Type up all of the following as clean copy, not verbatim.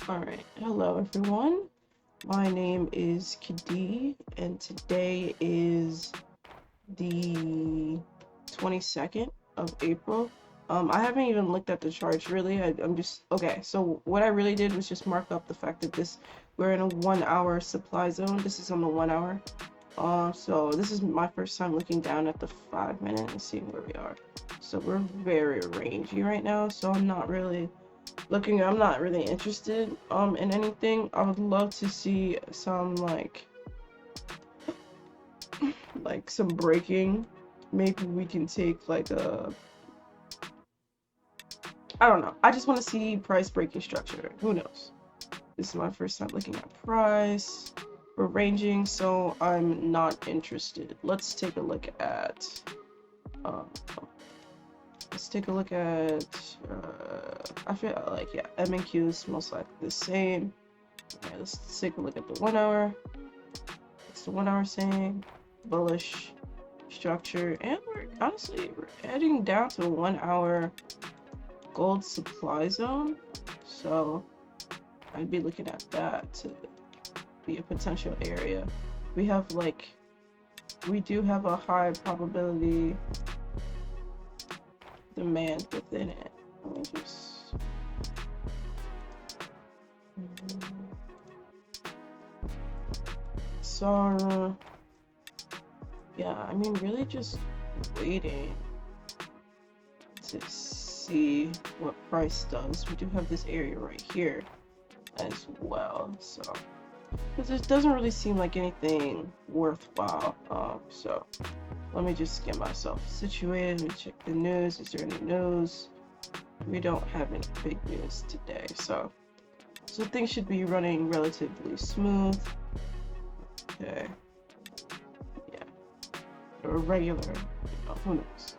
Alright, hello everyone. My name is Kadi, and today is the 22nd of April. I haven't even looked at the charts really. I'm just okay. So what I really did was just mark up the fact that we're in a 1 hour supply zone. This is on the 1 hour. So this is my first time looking down at the 5 minute and seeing where we are. So we're very rangy right now. So I'm not really interested in anything. I would love to see some like some breaking. Maybe we can take like a, I don't know. I just want to see price breaking structure. Who knows? This is my first time looking at price. We're ranging, so I'm not interested. Let's take a look at I feel like, yeah, M and Q is most likely the same. Okay, let's take a look at the 1 hour. What's the 1 hour saying? Bullish structure, and we're heading down to a 1 hour gold supply zone. So I'd be looking at that to be a potential area. We do have a high probability demand within it. Let me just so yeah, I mean really just waiting to see what price does. We do have this area right here as well, so because it doesn't really seem like anything worthwhile. So let me just get myself situated and check the news. Is there any news? We don't have any big news today, so things should be running relatively smooth. Okay, yeah, or regular, who knows?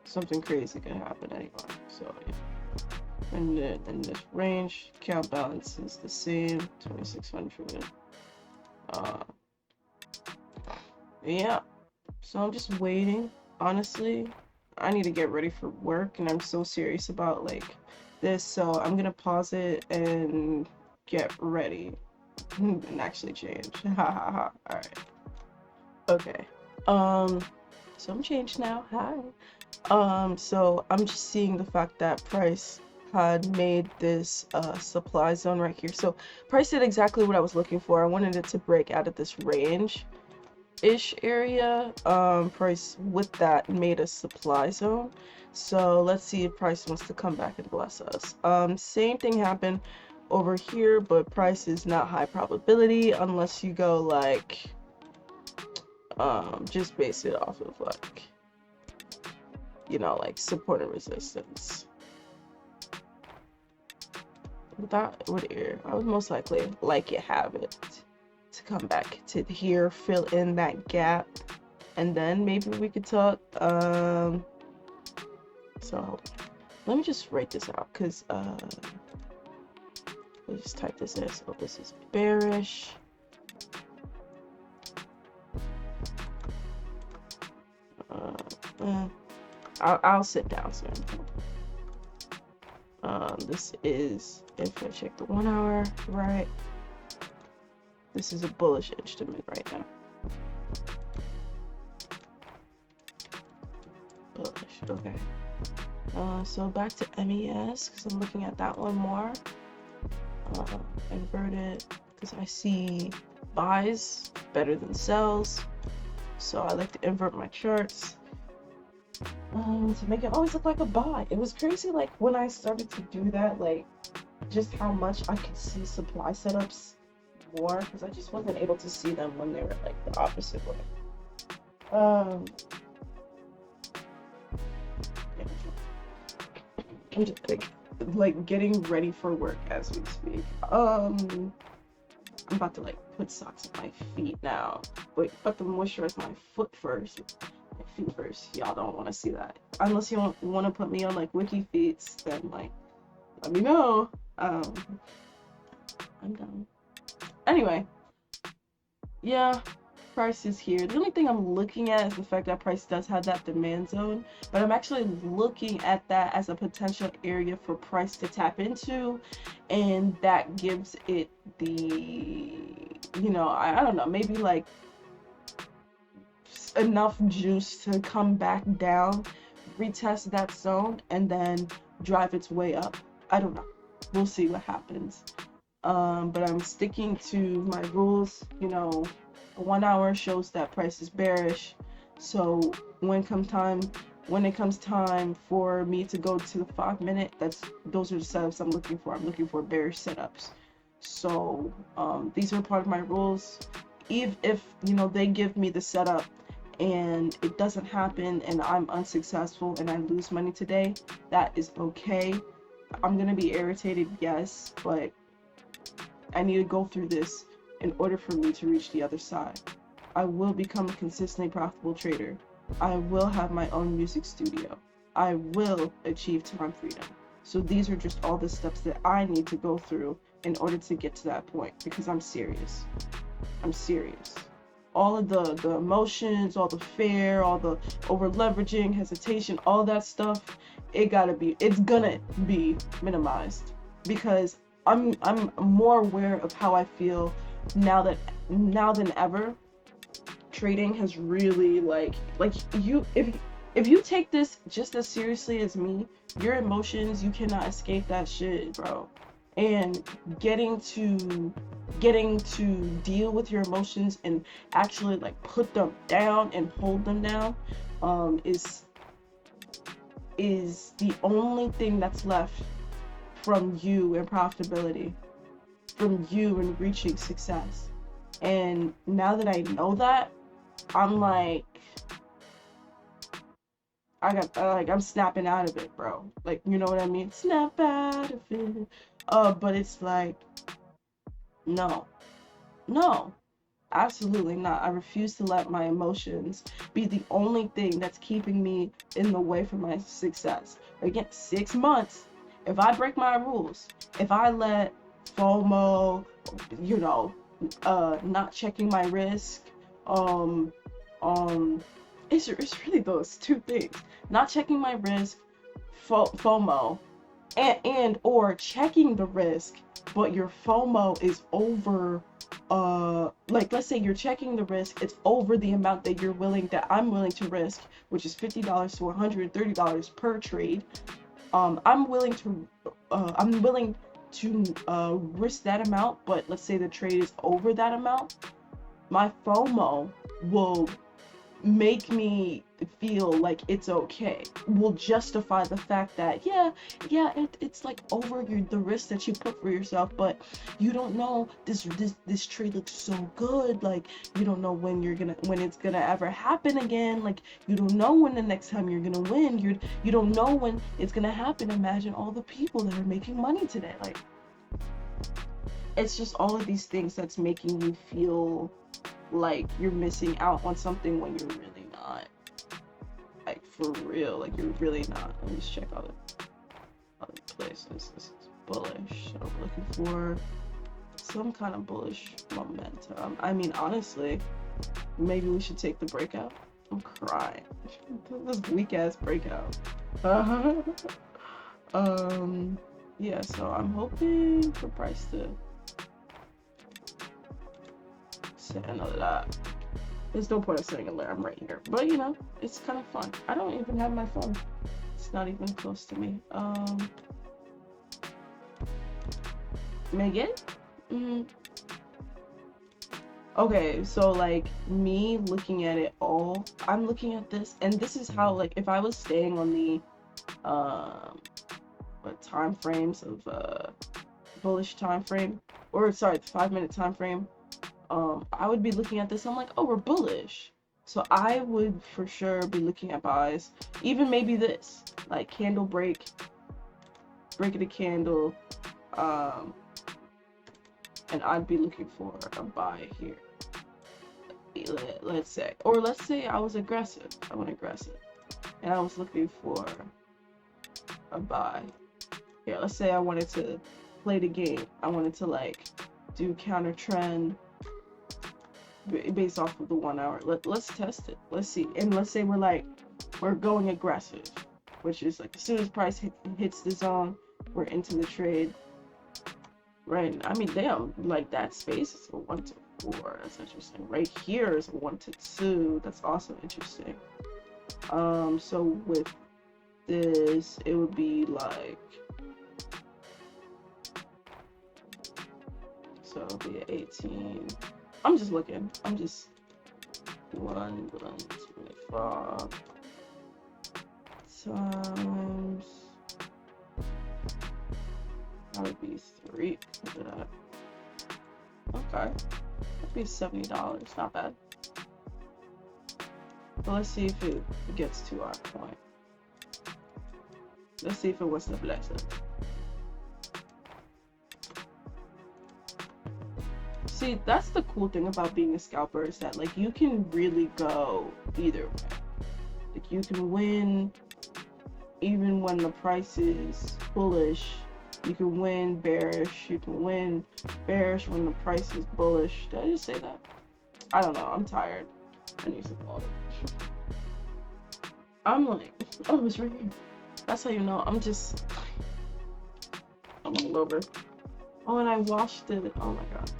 Something crazy could happen anyway. So yeah, and in this range, account balance is the same, 2,600. Yeah. So I'm just waiting. Honestly, I need to get ready for work, and I'm so serious about like this. So I'm gonna pause it and get ready and actually change. Ha ha ha. All right. Okay. So I'm changed now. Hi. So I'm just seeing the fact that price had made this supply zone right here. So price did exactly what I was looking for. I wanted it to break out of this range ish area. Price with that made a supply zone. So let's see if price wants to come back and bless us. Same thing happened over here, but price is not high probability unless you go like just base it off of like, like support and resistance. That would I would most likely like it have it to come back to here, fill in that gap, and then maybe we could talk. So let me just write this out, because let's just type this in. So this is bearish. I'll sit down soon. This is, if I check the 1 hour, right? This is a bullish instrument right now. Bullish, okay. So back to MES, because I'm looking at that one more. Inverted, because I see buys better than sells. So I like to invert my charts to make it always look like a buy. It was crazy, like when I started to do that, like just how much I could see supply setups more, because I just wasn't able to see them when they were like the opposite way. I'm just like getting ready for work as we speak. I'm about to like put socks on my feet now. Wait, about to moisturize my foot first. My feet first. Y'all don't want to see that. Unless you want to put me on like wiki feeds, then like let me know. I'm done. Anyway, yeah, price is here. The only thing I'm looking at is the fact that price does have that demand zone, but I'm actually looking at that as a potential area for price to tap into, and that gives it the, you know, I don't know, maybe like enough juice to come back down, retest that zone, and then drive its way up. I don't know. We'll see what happens. But I'm sticking to my rules. You know, 1 hour shows that price is bearish. So when it comes time for me to go to the 5 minute, those are the setups I'm looking for. I'm looking for bearish setups. So these are part of my rules. If you know, they give me the setup and it doesn't happen and I'm unsuccessful and I lose money today, that is okay. I'm gonna be irritated, yes, but I need to go through this in order for me to reach the other side. I will become a consistently profitable trader. I will have my own music studio. I will achieve time freedom. So these are just all the steps that I need to go through in order to get to that point, because I'm serious. I'm serious. All of the emotions, all the fear, all the over leveraging, hesitation, all that stuff, it's gonna be minimized, because I'm more aware of how I feel now than ever. Trading has really like you, if you take this just as seriously as me, your emotions, you cannot escape that shit, bro. And getting to deal with your emotions and actually like put them down and hold them down is the only thing that's left from you and profitability, from you and reaching success. And now that I know that, I'm like, I'm snapping out of it, bro. Like, you know what I mean? Snap out of it. But it's like, no, absolutely not. I refuse to let my emotions be the only thing that's keeping me in the way for my success. Again, 6 months. If I break my rules, if I let FOMO, you know, not checking my risk, it's really those two things: not checking my risk, FOMO, and or checking the risk, but your FOMO is over. Like, let's say you're checking the risk, it's over the amount that I'm willing to risk, which is $50 to $130 per trade. I'm willing to risk that amount, but let's say the trade is over that amount. My FOMO will make me feel like it's okay, will justify the fact that it's like over the risk that you put for yourself, but you don't know, this trade looks so good, like you don't know when it's gonna ever happen again, like you don't know when the next time you're gonna win, you don't know when it's gonna happen. Imagine all the people that are making money today. Like, it's just all of these things that's making you feel like you're missing out on something when you're really not. Like, for real, like you're really not. Let me just check other places. This is bullish. I'm looking for some kind of bullish momentum. I mean, honestly, maybe we should take the breakout. I'm crying. This weak ass breakout. Yeah, so I'm hoping for price to set another that. There's no point of setting a layer. I'm right here, but you know, it's kind of fun. I don't even have my phone. It's not even close to me. Megan? Okay, so like me looking at it all, I'm looking at this, and this is how, like, if I was staying on the what time frames of bullish time frame, or sorry, the 5-minute time frame, I would be looking at this. I'm like, oh, we're bullish, so I would for sure be looking at buys. Even maybe this, like, candle break of a candle, and I'd be looking for a buy here. Let's say I was aggressive. I went aggressive, and I was looking for a buy. Yeah, let's say I wanted to play the game. I wanted to like do counter trend. based off of the 1 hour. Let's test it. Let's see. And let's say we're going aggressive, which is like as soon as price hits the zone, we're into the trade. Right. I mean, damn, like that space is a 1 to 4. That's interesting. Right here is a 1 to 2. That's also interesting. So with this, it would be like, so it'll be 18. I'm just looking. I'm just 125 times. That would be 3. Look at that. Okay. That'd be $70. Not bad. But let's see if it gets to our point. Let's see if it was the blessing. See, that's the cool thing about being a scalper, is that like you can really go either way. Like you can win even when the price is bullish. You can win bearish. You can win bearish when the price is bullish. Did I just say that? I don't know. I'm tired. I need some water. I'm like, oh, it's right here. That's how you know. I'm all over. Oh, and I washed it. Oh my god.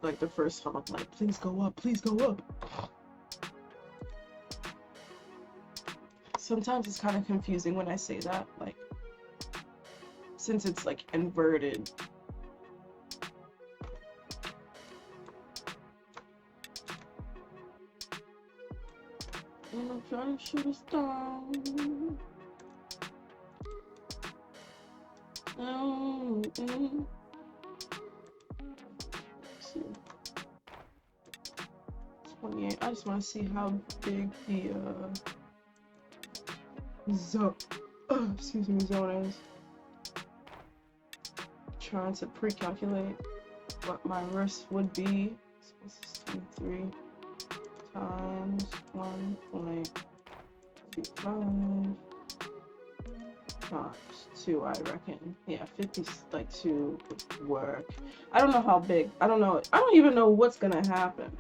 Like the first time I'm like, please go up, please go up. Sometimes it's kind of confusing when I say that, like, since it's like inverted. And I'm trying to shoot us down. See. 28. I just want to see how big the zone is. Trying to pre-calculate what my risk would be. So this is 23 times 1.25 times 2, I reckon. Yeah, 52 would work. I don't know how big. I don't know. I don't even know what's gonna happen.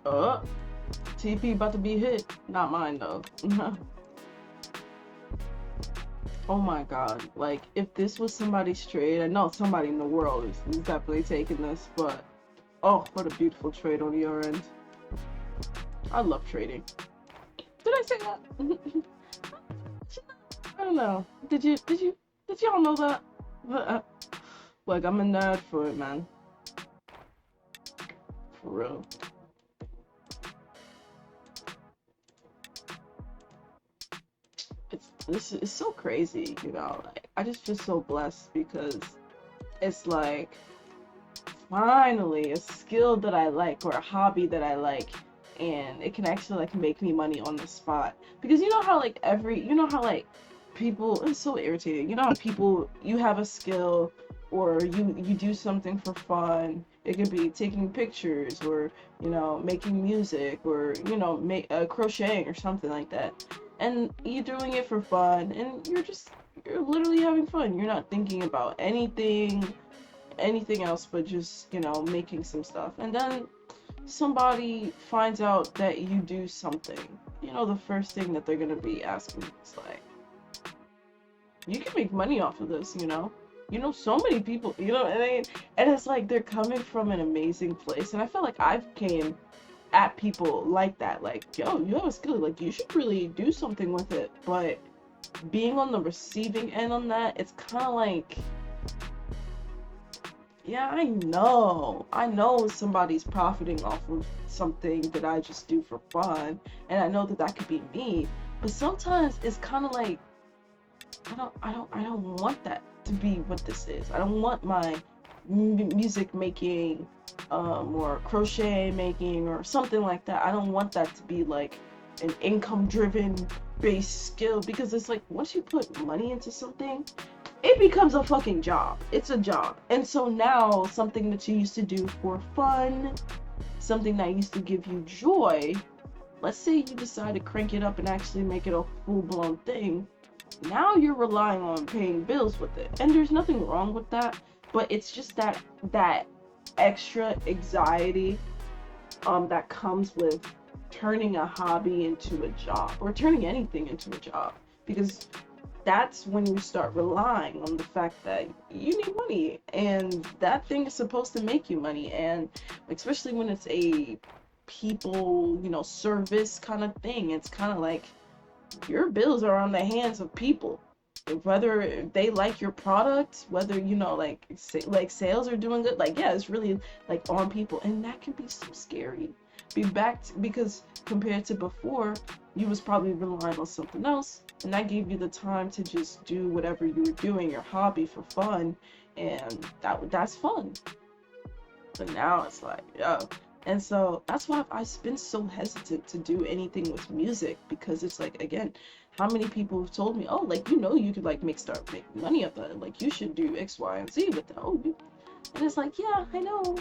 Oh, TP about to be hit. Not mine though. Oh my god. Like, if this was somebody's trade, I know somebody in the world is definitely taking this, but oh, what a beautiful trade on your end. I love trading. Did I say that? I don't know. Did y'all know that? Like, I'm a nerd for it, man. For real. This is so crazy, you know. Like, I just feel so blessed because it's like finally a skill that I like, or a hobby that I like, and it can actually like make me money on the spot. Because you know how like people, it's so irritating. You know how people, you have a skill, or you do something for fun. It could be taking pictures, or you know, making music, or you know, crocheting or something like that. And you're doing it for fun, and you're literally having fun. You're not thinking about anything else but just, you know, making some stuff. And then somebody finds out that you do something. You know, the first thing that they're gonna be asking is like, you can make money off of this, you know? You know, so many people, you know, and it's like they're coming from an amazing place. And I feel like I've came at people like that, like, yo, you have a skill, like, you should really do something with it. But being on the receiving end on that, it's kind of like, yeah, I know somebody's profiting off of something that I just do for fun, and I know that that could be me. But sometimes it's kind of like, I don't want that to be what this is. I don't want my music making, or crochet making or something like that. I don't want that to be like an income driven based skill, because it's like once you put money into something, it becomes a fucking job. It's a job. And so now something that you used to do for fun, something that used to give you joy, let's say you decide to crank it up and actually make it a full-blown thing. Now you're relying on paying bills with it. And there's nothing wrong with that, but it's just that extra anxiety that comes with turning a hobby into a job, or turning anything into a job, because that's when you start relying on the fact that you need money, and that thing is supposed to make you money. And especially when it's a people, you know, service kind of thing, it's kind of like your bills are on the hands of people, whether they like your product, whether, you know, like sales are doing good, like, yeah, it's really like on people. And that can be so scary. Because compared to before, you was probably relying on something else, and that gave you the time to just do whatever you were doing, your hobby, for fun, and that's fun. But now it's like, yo. And so that's why I've been so hesitant to do anything with music, because it's like, again, how many people have told me, oh, like, you know, you could like start making money off that, like, you should do X, Y, and Z with that. Oh, and it's like, yeah, I know.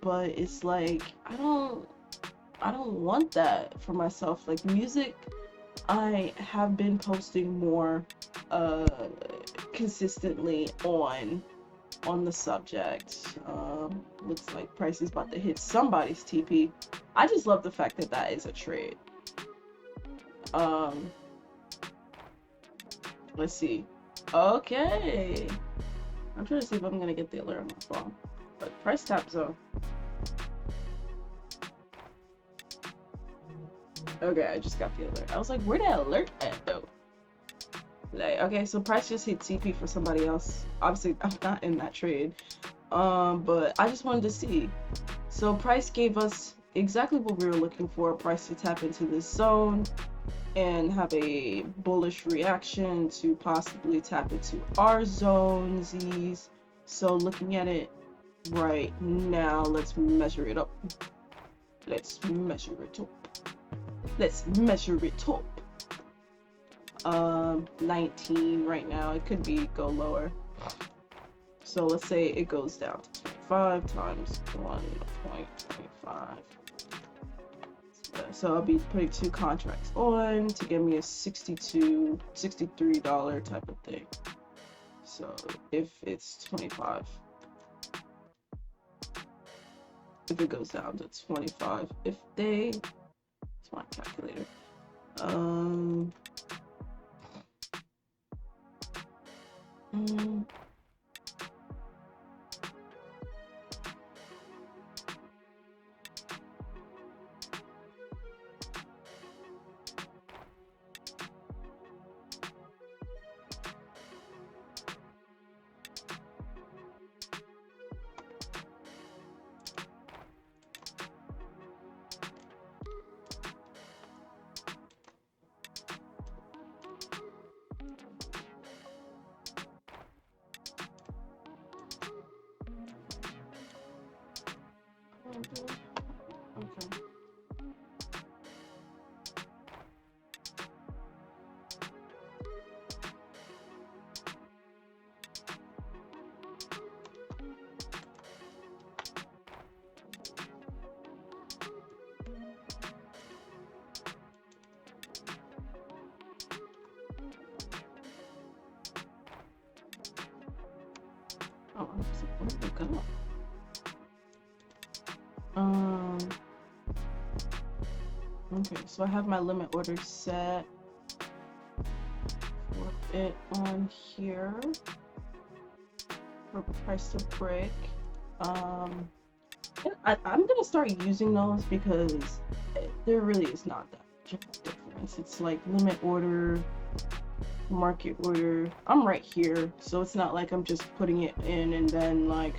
But it's like, I don't want that for myself. Like, music, I have been posting more consistently on the subject. Looks like price is about to hit somebody's TP. I just love the fact that that is a trade. Let's see. Okay, I'm trying to see if I'm gonna get the alert on my phone. But price tap zone. Okay, I just got the alert. I was like, where the alert at though? Like, okay, so price just hit TP for somebody else. Obviously, I'm not in that trade. But I just wanted to see. So price gave us exactly what we were looking for. Price to tap into this zone and have a bullish reaction to possibly tap into our zone Z's. So looking at it right now, let's measure it up. Let's measure it up. 19 right now. It could be go lower. So let's say it goes down to 25 times 1.25. So I'll be putting 2 contracts on to give me a $63 type of thing. So if it's 25, if it goes down to 25, if they, it's my calculator. Okay. Oh, I'm supposed to go. Okay, so I have my limit order set for it on here for price to break. I'm gonna start using those because there really is not that much of a difference. It's like limit order, market order. I'm right here, so it's not like I'm just putting it in and then like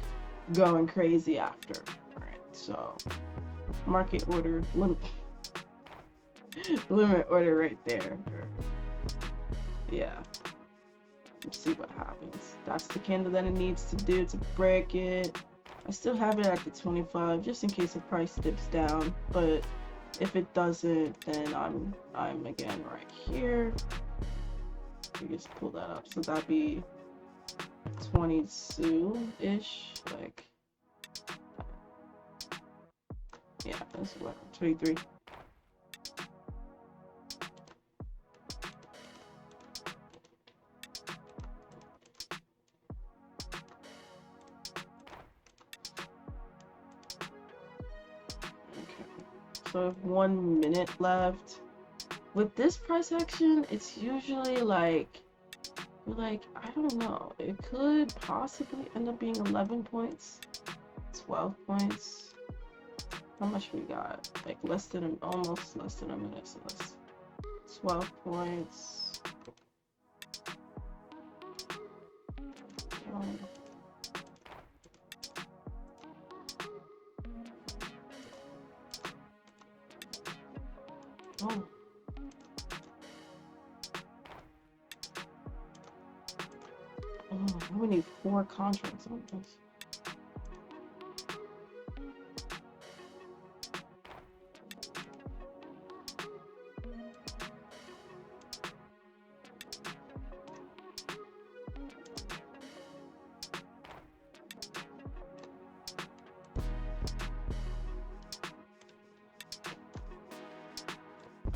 going crazy after. Alright, so market order, limit order right there. Yeah. Let's see what happens. That's the candle that it needs to do to break it. I still have it at the 25 just in case the price dips down, but if it doesn't, then I'm again right here. You just pull that up, so that'd be 22-ish, like, yeah, that's what, 23. So I have 1 minute left. With this price action, it's usually like I don't know, it could possibly end up being 11 points, 12 points. How much we got? Like almost less than a minute, so that's 12 points. Oh. Oh, we need 4 contracts on this.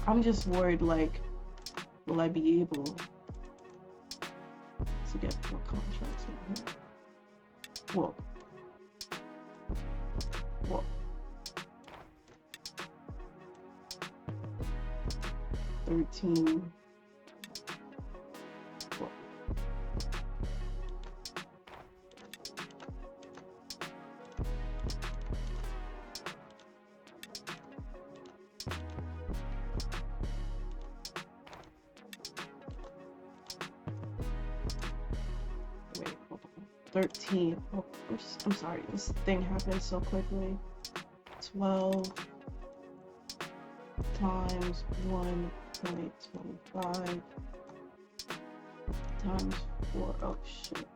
I'm just worried, like, will I be able to get 4 contracts in here? Whoa. Whoa. 13. Whoa. Wait, hold on. 13. Oh, I'm sorry, this thing happened so quickly. 12 times 1.25 times 4. Oh shit. Okay.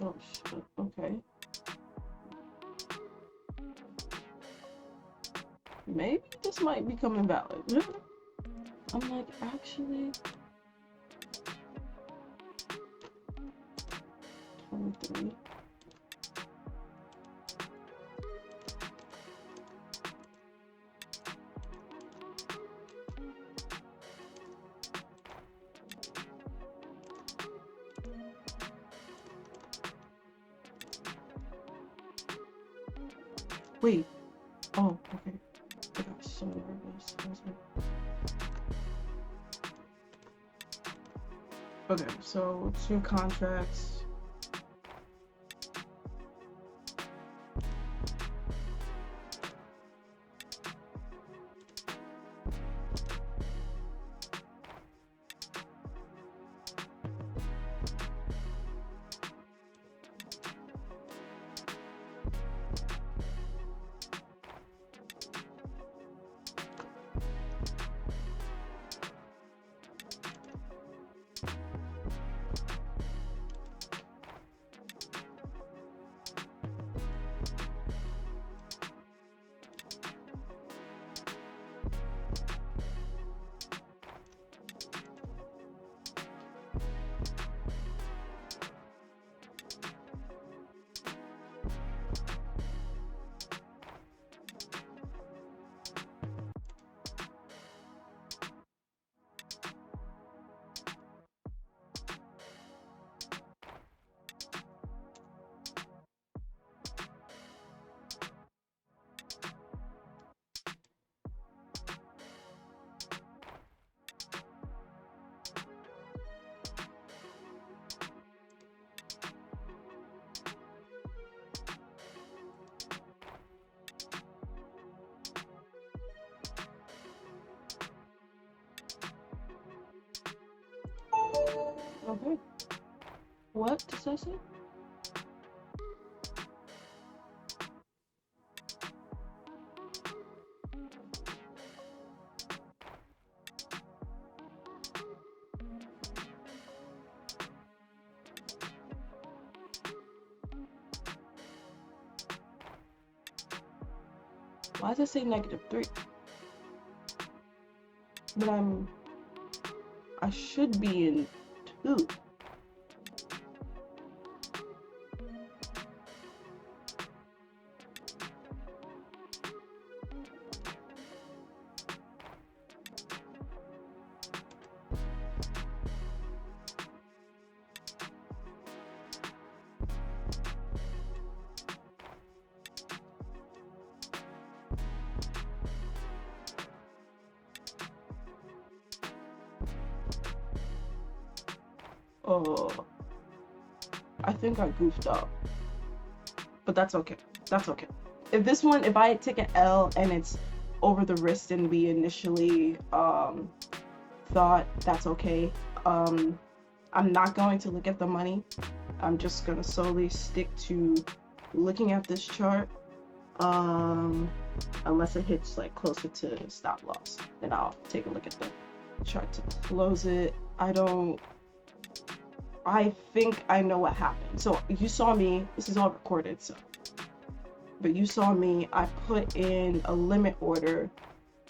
Oh shit, okay. Maybe this might become invalid. I'm like, actually, 23. Wait. Oh, okay. I got so nervous. Okay, so 2 contracts. What does that say? Why does it say -3? But I should be in 2. Oh, I think I goofed up, but that's okay. That's okay. If I take an L and it's over the wrist and we initially thought, that's okay. I'm not going to look at the money. I'm just gonna solely stick to looking at this chart. Unless it hits like closer to stop loss, then I'll take a look at the chart to close it. I think I know what happened. So you saw me, this is all recorded, so, but you saw me, I put in a limit order.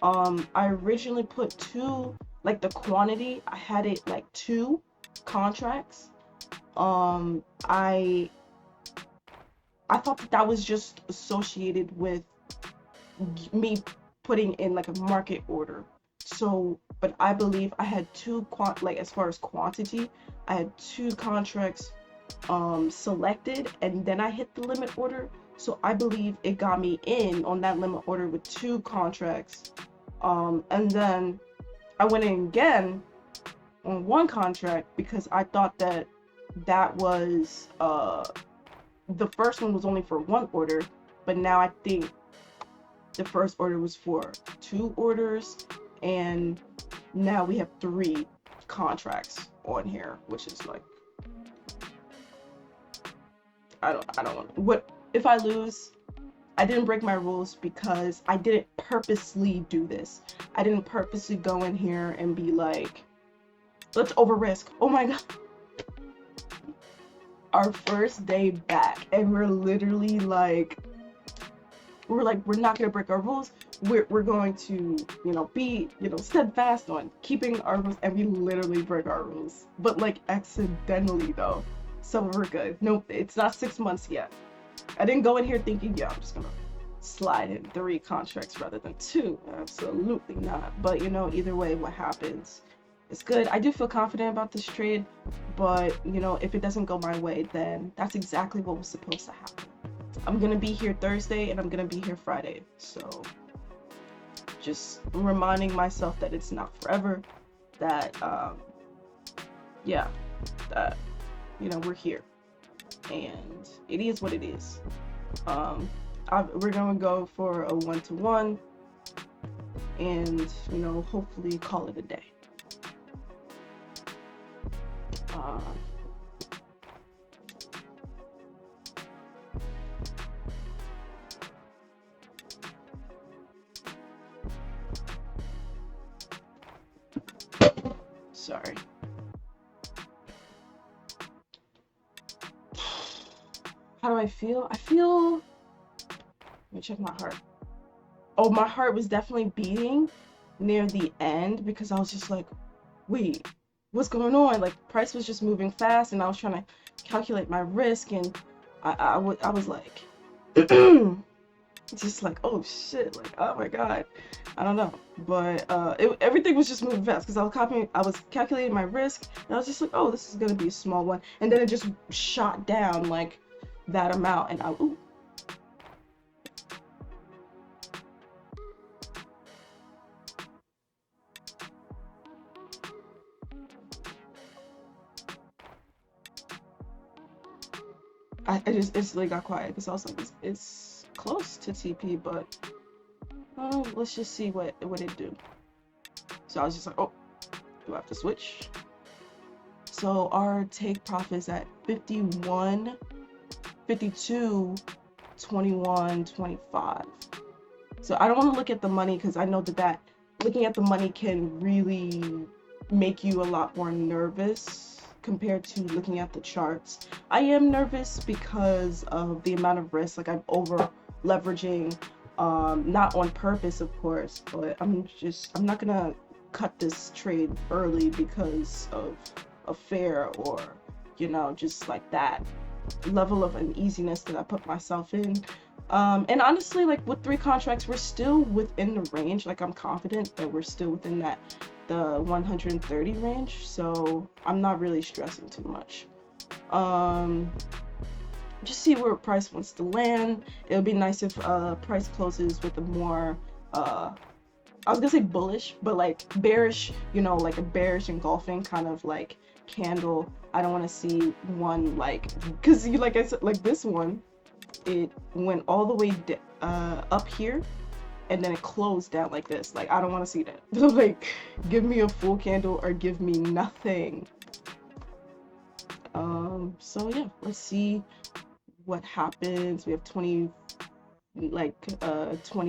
I originally put 2, like the quantity, I had it like 2 contracts. I thought that was just associated with me putting in like a market order. So, but I believe I had 2 like as far as quantity, I had 2 contracts selected, and then I hit the limit order. So I believe it got me in on that limit order with 2 contracts. And then I went in again on 1 contract because I thought that was the first one was only for 1 order, but now I think the first order was for 2 orders, and now we have 3 contracts on here, which is like, I don't want, what if I lose? I didn't break my rules because I didn't purposely do this. I didn't purposely go in here and be like, let's over risk. Oh my god, our first day back, and we're literally like, we're not gonna break our rules. We're going to, be, steadfast on keeping our rules, and we literally break our rules, but like accidentally though. So we're good. Nope, it's not 6 months yet. I didn't go in here thinking, yeah, I'm just gonna slide in 3 contracts rather than 2. Absolutely not. But either way, what happens, it's good. I do feel confident about this trade, but if it doesn't go my way, then that's exactly what was supposed to happen. I'm gonna be here Thursday and I'm gonna be here Friday, so just reminding myself that it's not forever, that yeah, that we're here, and it is what it is. We're gonna go for a 1-to-1 and hopefully call it a day. Sorry. How do I feel? Let me check my heart. Oh, my heart was definitely beating near the end because I was just like, wait, what's going on? Like, price was just moving fast, and I was trying to calculate my risk, and I was like, just like, oh shit, like, oh my god, I don't know, but everything was just moving fast because I was calculating my risk, and I was just like, oh, this is gonna be a small one, and then it just shot down like that amount, and ooh. I just instantly got quiet because I was like, it's close to TP, but let's just see what it do. So I was just like, oh, do I have to switch? So So our take profit is at 51, 52, 21, 25. So I don't want to look at the money because I know that looking at the money can really make you a lot more nervous compared to looking at the charts. I am nervous because of the amount of risk. Like I'm over leveraging, not on purpose, of course, but I'm not gonna cut this trade early because of a fear or, you know, just like that level of uneasiness that I put myself in. And honestly, like with 3 contracts, we're still within the range. Like I'm confident that we're still within the 130 range, so I'm not really stressing too much. Just see where price wants to land. It would be nice if price closes with a more I was gonna say bullish, but like bearish, you know, like a bearish engulfing kind of like candle. I don't want to see one like, because you, like I said, like this one, it went all the way up here and then it closed down like this. Like I don't want to see that. Like give me a full candle or give me nothing. So yeah, let's see what happens. We have 20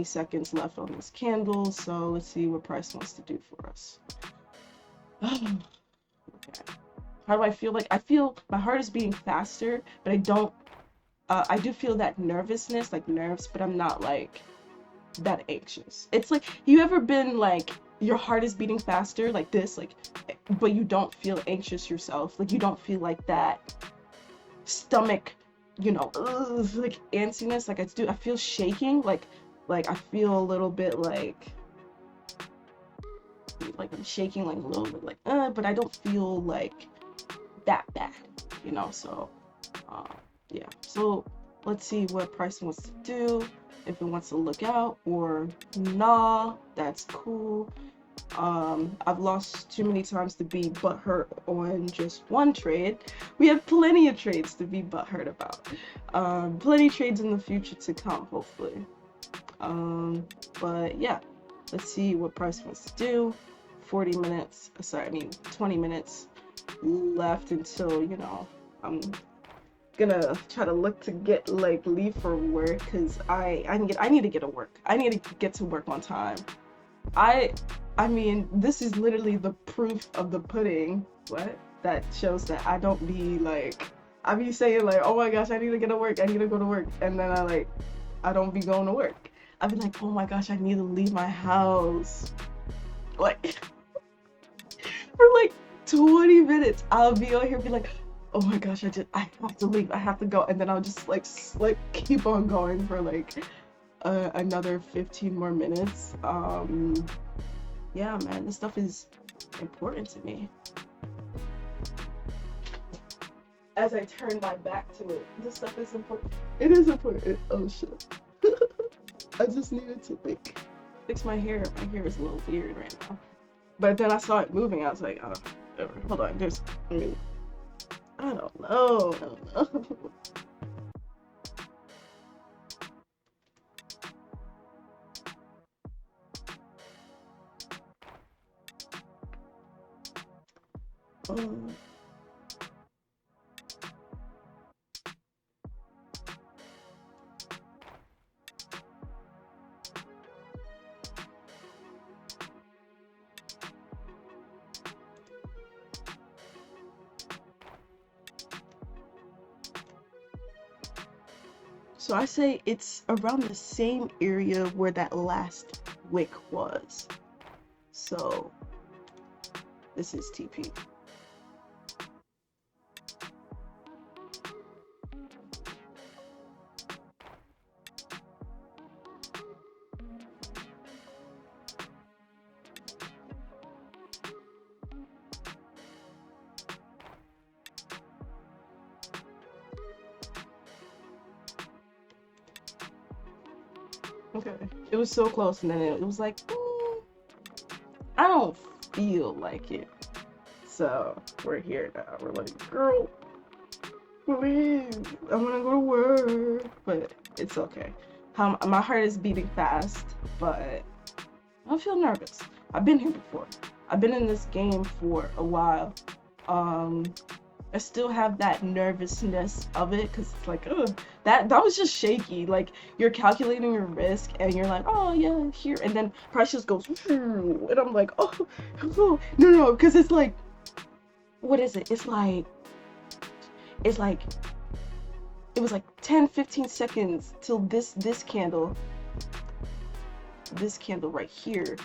seconds left on this candle, so let's see what price wants to do for us. Okay. How do I feel? Like I feel my heart is beating faster, but I don't I do feel that nervousness, like nerves, but I'm not like that anxious. It's like, you ever been like your heart is beating faster like this, like, but you don't feel anxious yourself, like you don't feel like that stomach, you know, like antsiness. Like I feel shaking, like I feel a little bit like I'm shaking like a little bit, like but I don't feel like that bad, you know. So yeah, so let's see what price wants to do. If it wants to look out or nah, that's cool. I've lost too many times to be butthurt on just one trade. We have plenty of trades to be butthurt about. Plenty of trades in the future to come, hopefully. But yeah, let's see what price wants to do. 20 minutes left until, you know, I'm gonna try to look to get leave for work, because I need to get to work. I need to get to work on time. I mean, this is literally the proof of the pudding. What? That shows that I don't be like, I be saying like, oh my gosh, I need to get to work, I need to go to work, and then I don't be going to work. I be like, oh my gosh, I need to leave my house. Like for like 20 minutes, I'll be on here, be like, oh my gosh, I have to leave, I have to go, and then I'll just like keep on going for like another 15 more minutes. Yeah, man, this stuff is important to me. As I turn my back to it, this stuff is important. It is important. Oh shit. I just needed to like fix my hair. My hair is a little weird right now. But then I saw it moving. I was like, oh, whatever. Hold on. I don't know. So I say it's around the same area where that last wick was. So this is TP. Okay, it was so close, and then it was like, I don't feel like it. So we're here now. We're like, girl, please, I want to go to work, but it's okay. My heart is beating fast, but I don't feel nervous. I've been here before. I've been in this game for a while. I still have that nervousness of it because it's like, ugh, that was just shaky. Like you're calculating your risk and you're like, oh yeah, here, and then price just goes, and I'm like, oh, oh no, because it's like, what is it? It's like it was like 10-15 seconds till this candle right here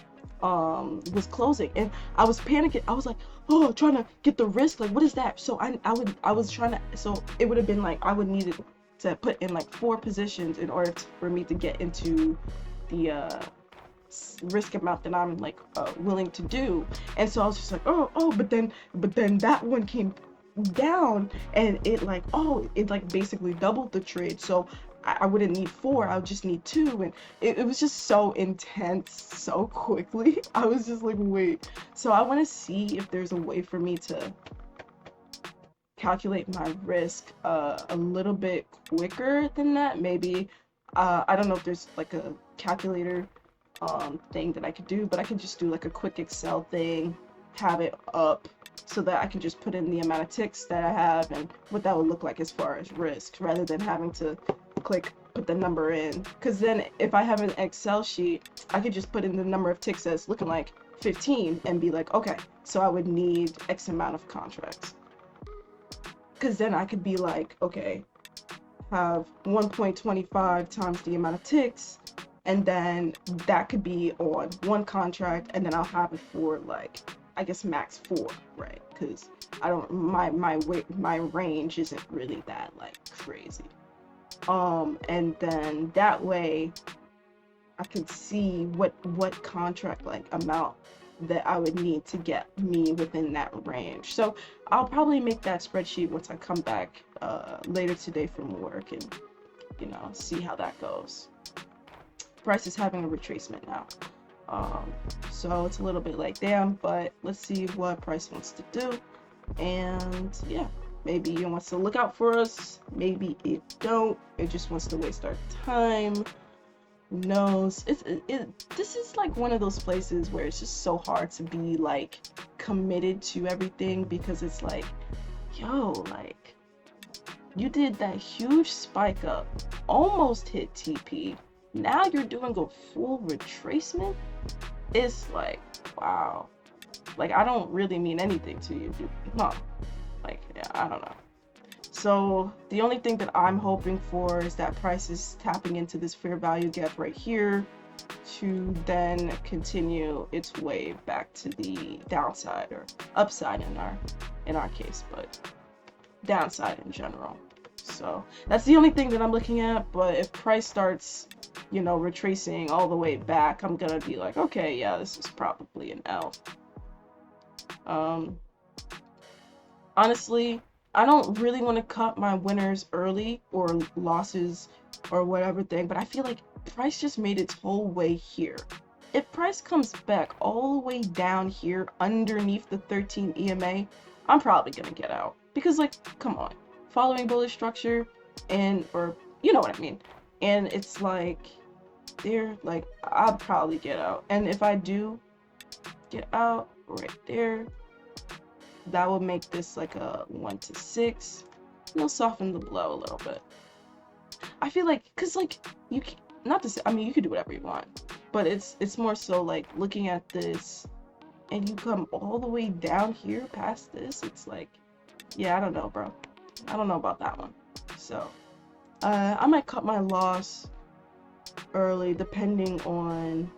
was closing, and I was panicking. I was like, oh, trying to get the risk, like what is that? So I was trying to, so it would have been like I would need to put in like 4 positions in order for me to get into the risk amount that I'm like willing to do. And so I was just like, oh, but then that one came down, and it like, oh, it like basically doubled the trade. So I wouldn't need 4, I would just need 2, and it was just so intense so quickly. I was just like, wait. So I want to see if there's a way for me to calculate my risk a little bit quicker than that. Maybe I don't know if there's like a calculator thing that I could do, but I could just do like a quick Excel thing, have it up so that I can just put in the amount of ticks that I have and what that would look like as far as risk, rather than having to put the number in. Because then if I have an Excel sheet, I could just put in the number of ticks that's looking like 15 and be like, okay, so I would need X amount of contracts. Because then I could be like, okay, have 1.25 times the amount of ticks, and then that could be on 1 contract, and then I'll have it for like, I guess max 4, right? Because I don't, my range isn't really that like crazy. And then that way I can see what contract like amount that I would need to get me within that range. So I'll probably make that spreadsheet once I come back later today from work, and you know, see how that goes. Price is having a retracement now, so it's a little bit like damn, but let's see what price wants to do. And yeah, maybe it wants to look out for us, maybe it don't, it just wants to waste our time. Who knows? This is like one of those places where it's just so hard to be like committed to everything, because it's like, yo, like you did that huge spike up, almost hit TP, now you're doing a full retracement. It's like, wow, like I don't really mean anything to you, dude. No, like, yeah, I don't know. So the only thing that I'm hoping for is that price is tapping into this fair value gap right here to then continue its way back to the downside, or upside in our case, but downside in general. So that's the only thing that I'm looking at. But if price starts, you know, retracing all the way back, I'm gonna be like, okay, yeah, this is probably an L. Honestly, I don't really want to cut my winners early or losses or whatever thing, but I feel like price just made its whole way here. If price comes back all the way down here underneath the 13 EMA, I'm probably gonna get out, because like, come on, following bullish structure, and, or you know what I mean, and it's like, there, like, I'll probably get out. And if I do get out right there, that will make this like a 1 to 6. It'll soften the blow a little bit. I feel like, cause like you can, not to say, I mean, you could do whatever you want, but it's more so like looking at this, and you come all the way down here past this. It's like, yeah, I don't know, bro. I don't know about that one. So I might cut my loss early depending on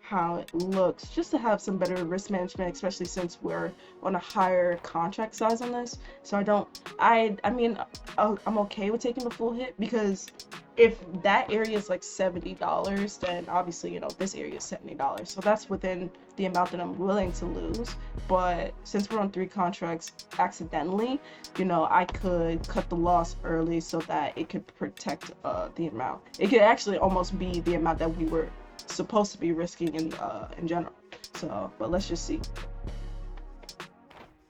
how it looks, just to have some better risk management, especially since we're on a higher contract size on this. So I mean, I'm okay with taking the full hit, because if that area is like $70, then obviously, you know, this area is $70, so that's within the amount that I'm willing to lose. But since we're on 3 contracts accidentally, you know, I could cut the loss early so that it could protect the amount. It could actually almost be the amount that we were supposed to be risking in general. So, but let's just see.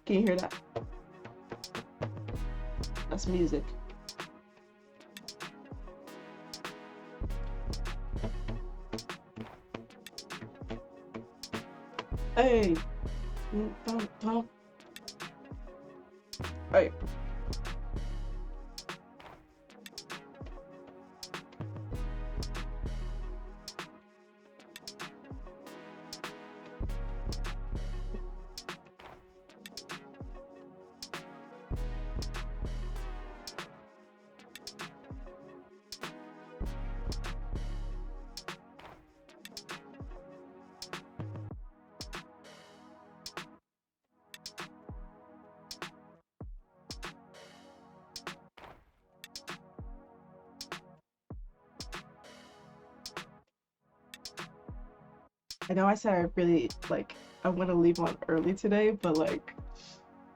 Can you hear that? That's music. Hey, don't. Right. I know I said I really like I want to leave on early today, but like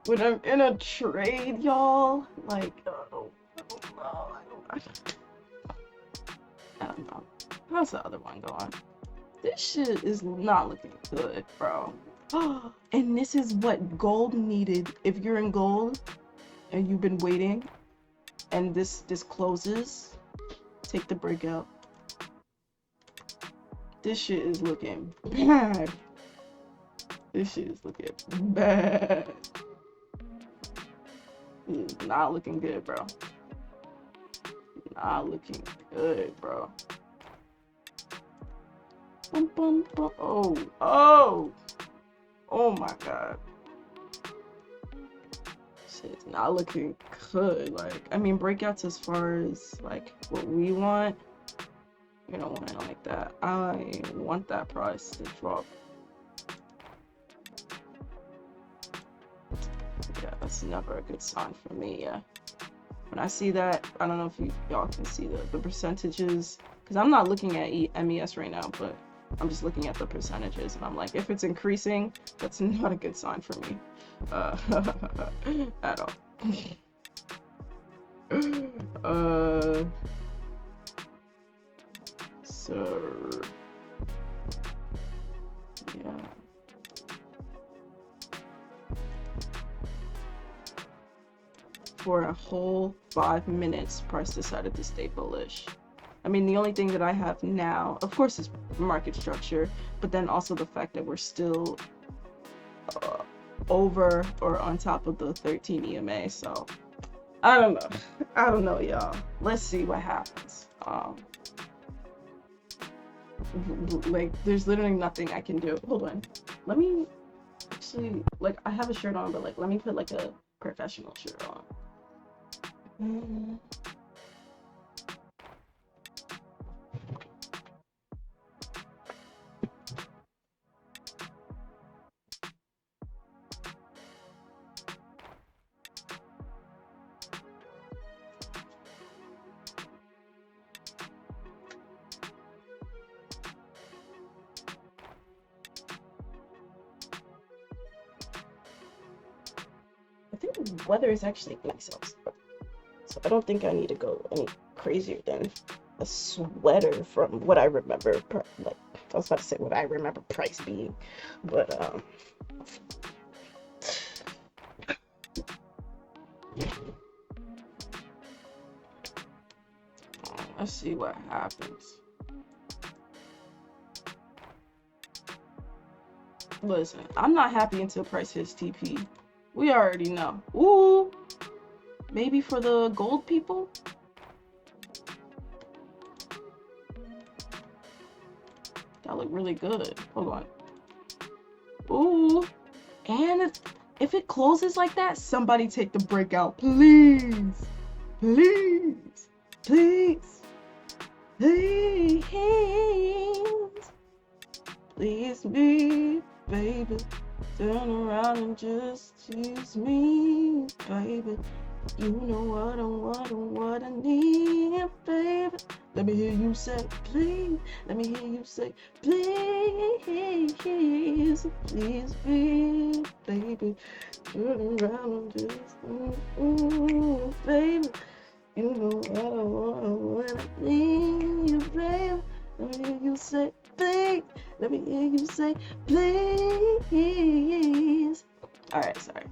when I'm in a trade, y'all, like I don't know, I don't know. How's the other one going? This shit is not looking good, bro. And this is what gold needed. If you're in gold and you've been waiting, and this closes, take the breakout. This shit is looking bad. This shit is looking bad. Not looking good, bro. Not looking good, bro. Bum, bum, bum. Oh my god. Shit's not looking good. Like, I mean, breakouts as far as like what we want. We don't want it like that. I want that price to drop. Yeah, that's never a good sign for me. Yeah. When I see that, I don't know if y'all can see the percentages, because I'm not looking at MES right now, but I'm just looking at the percentages, and I'm like, if it's increasing, that's not a good sign for me at all. So yeah. For a whole 5 minutes, price decided to stay bullish. I mean, the only thing that I have now, of course, is market structure, but then also the fact that we're still over or on top of the 13 EMA. So I don't know, y'all. Let's see what happens. Like, there's literally nothing I can do. Hold on, let me actually, like, I have a shirt on, but like, let me put like a professional shirt on. I think the weather is actually nice outside, so I don't think I need to go any crazier than a sweater from what I remember. Like, I was about to say what I remember price being, but let's see what happens. Listen, I'm not happy until price hits TP. We already know. Ooh, maybe for the gold people? That look really good. Hold on. Ooh, and if it closes like that, somebody take the breakout, please. Please. Please. Please. Please me, baby. Turn around and just choose me, baby. You know what I need, baby. Let me hear you say, please. Let me hear you say, please. Please be, baby. Turn around and just, baby. You know what I need, baby. Let me hear you say, please. Let me hear you say, please. Alright, sorry.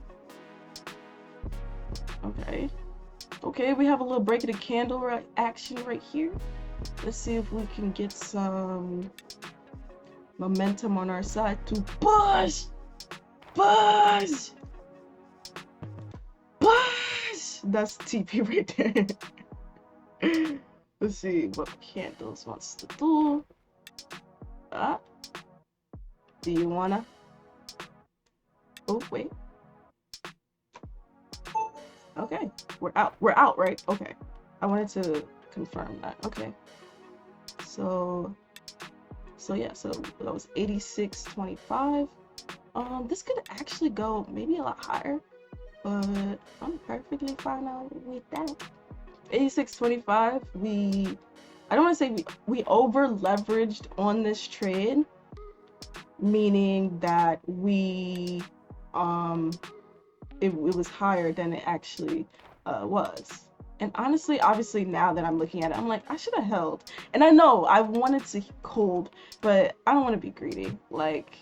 Okay, we have a little break of the candle action right here. Let's see if we can get some momentum on our side to push! That's TP right there. Let's see what candles wants to do. Ah, do you wanna? Oh wait. Okay, we're out. We're out, right? Okay. I wanted to confirm that. Okay. So yeah, so that was 86.25. This could actually go maybe a lot higher, but I'm perfectly fine with that. 86.25. I don't want to say we over leveraged on this trade, meaning that it was higher than it actually was. And honestly, obviously, now that I'm looking at it, I'm like, I should have held. And I know I wanted to hold, but I don't want to be greedy. Like,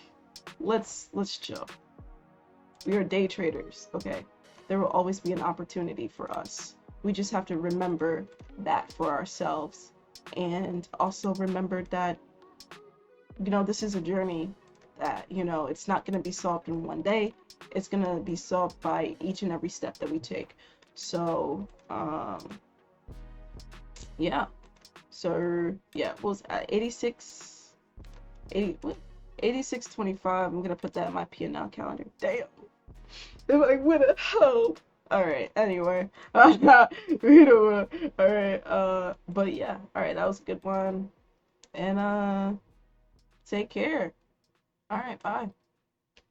let's chill. We are day traders, okay? There will always be an opportunity for us. We just have to remember that for ourselves, and also remember that, you know, this is a journey that, you know, it's not going to be solved in one day. It's going to be solved by each and every step that we take. So yeah, so yeah, what was at 86 80 what 86.25. I'm gonna put that in my P&L calendar. Damn, I'm like, what the hell. All right, anyway. We don't wanna, all right, but yeah, all right, that was a good one. And take care. All right, bye.